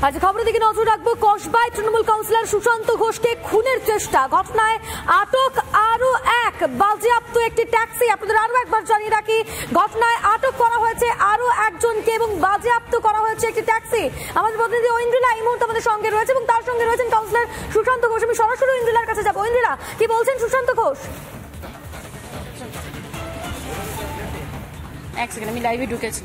আজ খবরের দিকে নজর রাখবো। কসবায় তৃণমূল কাউন্সিলর সুশান্ত ঘোষকে খুনের চেষ্টা, ঘটনায় আটক আরো এক, বাজেয়াপ্ত একটি ট্যাক্সি। আপনাদের আরো একবার জানিয়ে রাখি, ঘটনায় আটক করা হয়েছে আরো একজনকে এবং বাজেয়াপ্ত করা হয়েছে একটি ট্যাক্সি। আমাদের প্রতিনিধি ঐন্দ্রিলা এই মুহূর্তে আমাদের সঙ্গে রয়েছে এবং তার সঙ্গে রয়েছেন কাউন্সিলর সুশান্ত ঘোষ। আমি সরাসরি ঐন্দ্রিলার কাছে যাবো। ঐন্দ্রিলা, কি বলছেন সুশান্ত ঘোষ? এক সেকেন্ড, আমি লাইভে ঢুকেছি।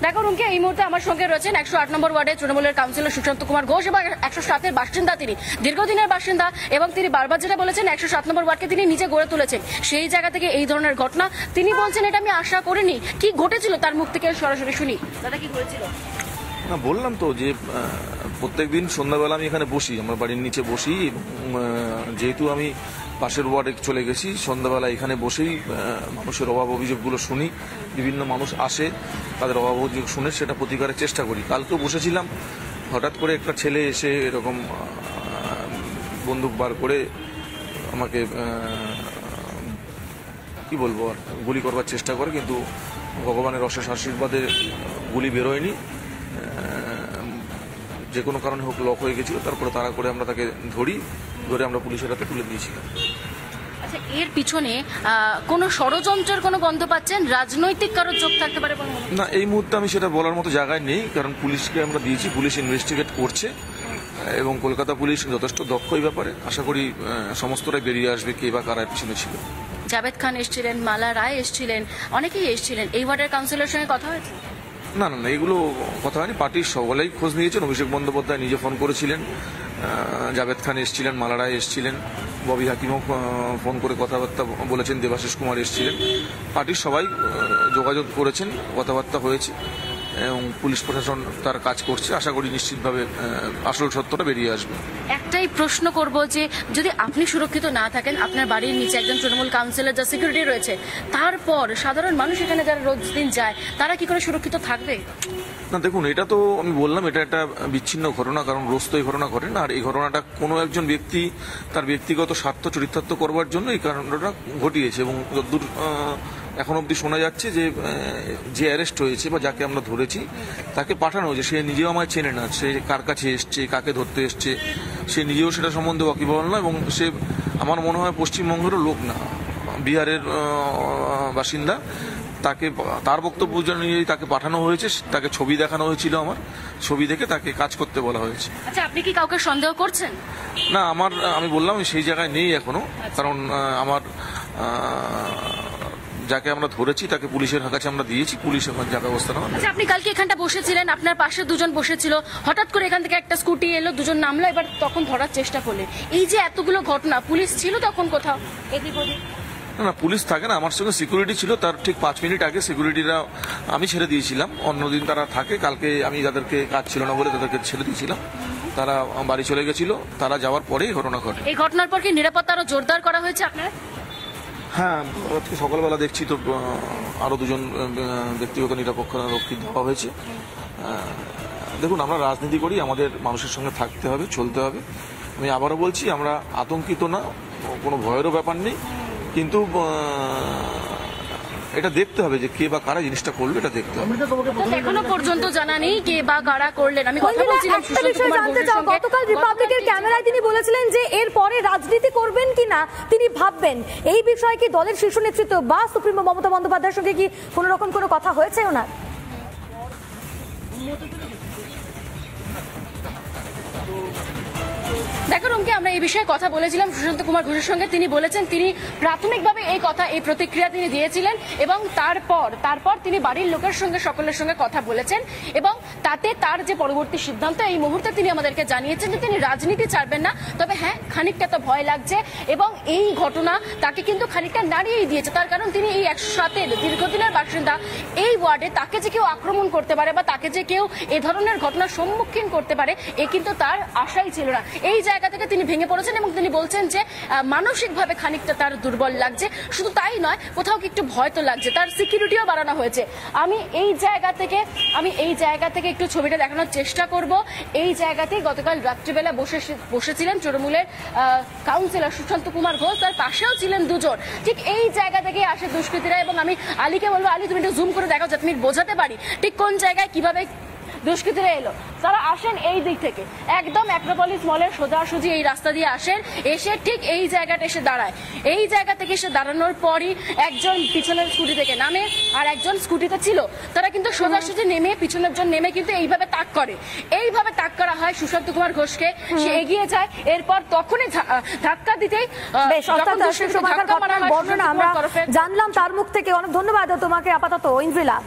দেখো রুমকে, এই মুহূর্তে আমার সঙ্গে রয়েছেন 108 নম্বর ওয়ার্ডে তৃণমূলের কাউন্সিলর সুশান্ত কুমার ঘোষ এবং 107-এর বাসিন্দা। তিনি দীর্ঘদিনের বাসিন্দা এবং তিনি বারবার যেটা বলেছেন 107 নম্বর ওয়ার্ডকে তিনি নিজে গড়ে তুলেছেন। সেই জায়গা থেকে এই ধরনের ঘটনা তিনি বলছেন এটা আমি আশা করিনি। কি ঘটেছিল তার মুখ থেকে সরাসরি শুনি। দাদা, কি হয়েছিল? না, বললাম তো যে প্রত্যেকদিন সন্ধ্যাবেলা আমি এখানে বসি, আমার বাড়ির নিচে বসি। যেহেতু আমি পাশের ওয়ার্ডে চলে গেছি, সন্ধ্যাবেলা এখানে বসেই মানুষের অভাব অভিযোগগুলো শুনি। বিভিন্ন মানুষ আসে, তাদের অভাব অভিযোগ শুনে সেটা প্রতিকারের চেষ্টা করি। কালকেও বসেছিলাম, হঠাৎ করে একটা ছেলে এসে এরকম বন্দুক বার করে আমাকে কি বলবো আর গুলি করবার চেষ্টা করে, কিন্তু ভগবানের অশেষ আশীর্বাদে গুলি বেরোয়নি। যে কোনো কারণে হোক লক হয়ে গেছিল, তারপরে তাড়া করে আমরা তাকে ধরে আমরা পুলিশের হাতে তুলে দিয়েছিলাম। আচ্ছা, এর পিছনে কোনো ষড়যন্ত্রের কোনো গন্ধ পাচ্ছেন? রাজনৈতিক কারো যোগ থাকতে পারে? না, এই মুহূর্তে আমি সেটা বলার মতো জায়গায় নেই, কারণ পুলিশকে আমরা দিয়েছি, পুলিশ ইনভেস্টিগেট করছে এবং কলকাতা পুলিশ যথেষ্ট দক্ষ এই ব্যাপারে। আশা করি সমস্তটাই বেরিয়ে আসবে কে বা কারা পিছনে ছিল। জাভেদ খান এসেছিলেন, মালা রায় এসেছিলেন, অনেকেই এসেছিলেন। এই ওয়ার্ডের কাউন্সিলরের সঙ্গে কথা হয়েছে? না, এগুলো কথা হয়নি। পার্টির সকলেই খোঁজ নিয়েছেন। অভিষেক বন্দ্যোপাধ্যায় নিজে ফোন করেছিলেন, জাভেদ খান এসেছিলেন, মালা রায় এসেছিলেন, ববি হাকিমও ফোন করে কথাবার্তা বলেছেন, দেবাশিস কুমার এসেছিলেন। পার্টির সবাই যোগাযোগ করেছেন, কথাবার্তা হয়েছে এবং পুলিশ প্রশাসন তার কাজ করছে। আশা করি নিশ্চিতভাবে আসল সত্যটা বেরিয়ে আসবে। একটাই প্রশ্ন করব যে যদি আপনি সুরক্ষিত না থাকেন, আপনার বাড়ির নিচে একজন তৃণমূল কাউন্সিলর যা সিকিউরিটি রয়েছে, তারপর সাধারণ মানুষ এখানে যারা রোজ দিন যায় তারা কি করে সুরক্ষিত থাকবে? না, দেখুন, এটা তো আমি বললাম এটা একটা বিচ্ছিন্ন ঘটনা, কারণ রোজ তো এই ঘটনা ঘটে না। আর এই ঘটনাটা কোনো একজন ব্যক্তি তার ব্যক্তিগত স্বার্থ চরিতার্থ করবার জন্য এই কারণটা ঘটিয়েছে এবং যতদূর এখন অবধি শোনা যাচ্ছে যে অ্যারেস্ট হয়েছে বা যাকে আমরা ধরেছি তাকে পাঠানো হয়েছে। সে নিজেও আমায় চেনে না, সে কার কাছে এসছে, কাকে ধরতে এসছে, সে নিজেও সেটা সম্বন্ধে ওয়াকিবহাল না এবং সে আমার মনে হয় পশ্চিমবঙ্গেরও লোক না, বিহারের বাসিন্দা। তার বক্তব্য অনুযায়ী তাকে পাঠানো হয়েছে, তাকে ছবি দেখানো হয়েছিল, আমার ছবি দেখে তাকে কাজ করতে বলা হয়েছে। আচ্ছা, আপনি কি কাউকে সন্দেহ করছেন? না, আমি বললাম সেই জায়গায় নেই এখনো, কারণ আমার যাকে আমরা ধরেছি তাকে পুলিশের কাছে আমরা দিয়েছি, পুলিশ এখন যা ব্যবস্থা নেওয়া। আচ্ছা, আপনি কালকে এখানটা বসেছিলেন, আপনার পাশে দুজন বসেছিল, হঠাৎ করে এখান থেকে একটা স্কুটি এলো, দুজন নামলো, এবার তখন ধরার চেষ্টা করলেন। এই যে এতগুলো ঘটনা, পুলিশ ছিল তখন কোথাও এদিক ওদিক? না, পুলিশ থাকে না, আমার সঙ্গে সিকিউরিটি ছিল। তার ঠিক 5 মিনিট আগে সিকিউরিটিরা আমি ছেড়ে দিয়েছিলাম, অন্যদিন তারা থাকে। কালকে আমি যাদেরকে কাজ ছিল না বলে তাদেরকে ছেড়ে দিয়েছিলাম, তারা বাড়ি চলে গেছিল। তারা যাওয়ার পরেই ঘটনা ঘটে। এই ঘটনার পর কি নিরাপত্তা আরো জোরদার করা হয়েছে আপনার? হ্যাঁ, আজকে সকালবেলা দেখছি তো আরো 2জন ব্যক্তিগত নিরাপত্তা রক্ষী দেওয়া হয়েছে। দেখুন, আমরা রাজনীতি করি, আমাদের মানুষের সঙ্গে থাকতে হবে, চলতে হবে। আমি আবারও বলছি, আমরা আতঙ্কিত না, কোনো ভয়েরও ব্যাপার নেই, কিন্তু এটা দেখতে হবে যে কে বা কারা জিনিসটা করলো, এটা দেখতে হবে। এখনো পর্যন্ত জানা নেই কে বা কারা করলেন। আমি কথা বলছিলাম গতকাল রিপাবলিকের ক্যামেরায় তিনি বলেছিলেন যে এর পরে রাজনীতি করবেন কিনা তিনি ভাববেন। এই বিষয়ে কি দলের শীর্ষ নেতৃত্ব বা সুপ্রিমো মমতা বন্দ্যোপাধ্যায়ের সঙ্গে কি কোন রকম কোনো কথা হয়েছে ওনার? দেখো রুমকে, আমরা এই বিষয়ে কথা বলেছিলাম সুশান্ত কুমার ঘোষের সঙ্গে। তিনি বলেছেন তিনি প্রাথমিকভাবে এই প্রতিক্রিয়া তিনি দিয়েছিলেন এবং তারপর তিনি বাড়ির লোকের সঙ্গে সকলের সঙ্গে কথা বলেছেন এবং তাতে তার যে পরবর্তী সিদ্ধান্ত এই মুহূর্তে তিনি আমাদেরকে জানিয়েছেন যে তিনি রাজনীতি ছাড়বেন না। তবে হ্যাঁ, খানিকটা তো ভয় লাগছে এবং এই ঘটনা তাকে কিন্তু খানিকটা নাড়িয়েই দিয়েছে। তার কারণ তিনি এই 107-এর দীর্ঘদিনের বাসিন্দা। এই ওয়ার্ডে তাকে যে কেউ আক্রমণ করতে পারে বা তাকে যে কেউ এ ধরনের ঘটনার সম্মুখীন করতে পারে, এ কিন্তু তার আশাই ছিল না। এই জায়গা থেকে তিনি ভেঙে পড়েছেন এবং তিনি বলছেন যে মানসিকভাবে খানিকটা তার দুর্বল লাগছে। শুধু তাই নয়, কোথাও কি একটু ভয় তো লাগছে, তার সিকিউরিটিও বাড়ানো হয়েছে। আমি এই জায়গা থেকে একটু ছবিটা দেখানোর চেষ্টা করব। এই জায়গাতেই গতকাল রাত্রিবেলা বসেছিলেন তৃণমূলের কাউন্সিলর সুশান্ত কুমার ঘোষ, তার পাশেও ছিলেন দুজন। ঠিক এই জায়গা থেকে আসে দুষ্কৃতীরা এবং আমি আলীকে বলবো, আলী তুমি একটু জুম করে দেখাও যাতে আমি বোঝাতে পারি ঠিক কোন জায়গায় কিভাবে দুষ্কৃতীরা এলো, তারা আসেন এই দিক থেকে, একদম অ্যাক্রোপলিস মলের সোজাসুজি এই রাস্তা দিয়ে আসেন, এসে ঠিক এই জায়গাটা এসে দাঁড়ায়। এই জায়গা থেকে এসে দাঁড়ানোর পরই একজন পিছনের স্কুটি থেকে নামে, আর একজন স্কুটিতে ছিল, তারা কিন্তু সোজাসুজি নেমে, পিছনের জন নেমে কিন্তু এইভাবে তাক করে। এইভাবে তাক করা হয় সুশান্ত কুমার ঘোষকে, সে এগিয়ে যায়, এরপর তখনই ধাক্কা দিতেই বর্ণনা আমরা জানলাম তার মুখ থেকে। অনেক ধন্যবাদ তোমাকে আপাতত ইন্দ্রিলা।